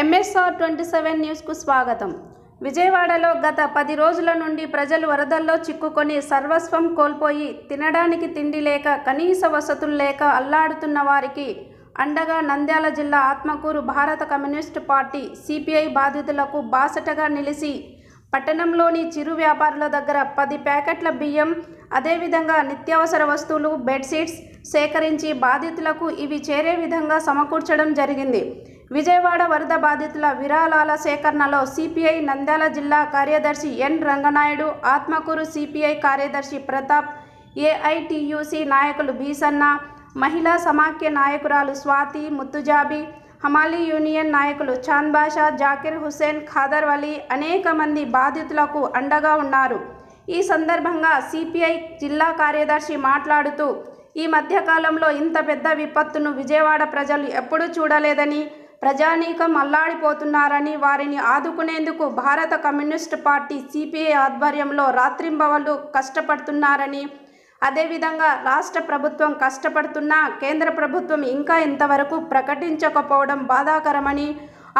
MSR 27 న్యూస్కు స్వాగతం. విజయవాడలో గత 10 రోజుల నుండి ప్రజలు వరదల్లో చిక్కుకొని సర్వస్వం కోల్పోయి తినడానికి తిండి లేక కనీస వసతులు లేక అల్లాడుతున్న వారికి అండగా నంద్యాల జిల్లా ఆత్మకూరు భారత కమ్యూనిస్టు పార్టీ సిపిఐ బాధితులకు బాసటగా నిలిచి పట్టణంలోని చిరు వ్యాపారుల దగ్గర 10 ప్యాకెట్ల బియ్యం, అదేవిధంగా నిత్యావసర వస్తువులు, బెడ్షీట్స్ సేకరించి బాధితులకు ఇవి చేరే విధంగా సమకూర్చడం జరిగింది. విజయవాడ వరద బాధితుల విరాళాల సేకరణలో సిపిఐ నంద్యాల జిల్లా కార్యదర్శి ఎన్ రంగనాయుడు, ఆత్మకూరు సిపిఐ కార్యదర్శి ప్రతాప్, ఏఐటియుసి నాయకులు బీసన్న, మహిళా సమాఖ్య నాయకురాలు స్వాతి, ముత్తుజాబి, హమాలీ యూనియన్ నాయకులు చాంద్ బాషా, జాకిర్ హుస్సేన్, ఖాదర్ వలీ అనేక మంది బాధితులకు అండగా ఉన్నారు. ఈ సందర్భంగా సిపిఐ జిల్లా కార్యదర్శి మాట్లాడుతూ, ఈ మధ్యకాలంలో ఇంత పెద్ద విపత్తును విజయవాడ ప్రజలు ఎప్పుడూ చూడలేదని, ప్రజానీకం అల్లాడిపోతున్నారని, వారిని ఆదుకునేందుకు భారత కమ్యూనిస్టు పార్టీ సిపిఐ ఆధ్వర్యంలో రాత్రింబవళ్లు కష్టపడుతున్నారని, అదేవిధంగా రాష్ట్ర ప్రభుత్వం కష్టపడుతున్నా కేంద్ర ప్రభుత్వం ఇంకా ఇంతవరకు ప్రకటించకపోవడం బాధాకరమని,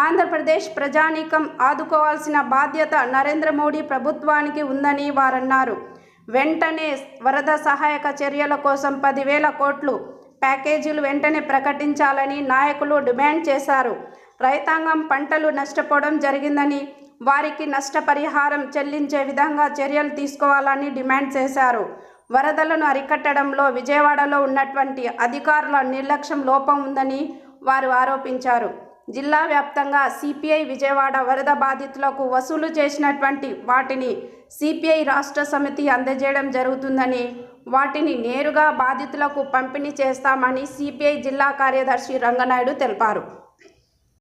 ఆంధ్రప్రదేశ్ ప్రజానీకం ఆదుకోవాల్సిన బాధ్యత నరేంద్ర మోడీ ప్రభుత్వానికి ఉందని వారన్నారు. వెంటనే వరద సహాయక చర్యల కోసం 10,000 కోట్లు ప్యాకేజీలు వెంటనే ప్రకటించాలని నాయకులు డిమాండ్ చేశారు. రైతాంగం పంటలు నష్టపోవడం జరిగిందని, వారికి నష్టపరిహారం చెల్లించే విధంగా చర్యలు తీసుకోవాలని డిమాండ్ చేశారు. వరదలను అరికట్టడంలో విజయవాడలో ఉన్నటువంటి అధికారుల నిర్లక్ష్యం లోపం ఉందని వారు ఆరోపించారు. జిల్లా వ్యాప్తంగా సిపిఐ విజయవాడ వరద బాధితులకు వసూలు చేసినటువంటి వాటిని సిపిఐ రాష్ట్ర సమితి అందజేయడం జరుగుతుందని, వాటిని నేరుగా బాధితులకు పంపిణీ చేస్తామని సిపిఐ జిల్లా కార్యదర్శి రంగనాయుడు తెలిపారు.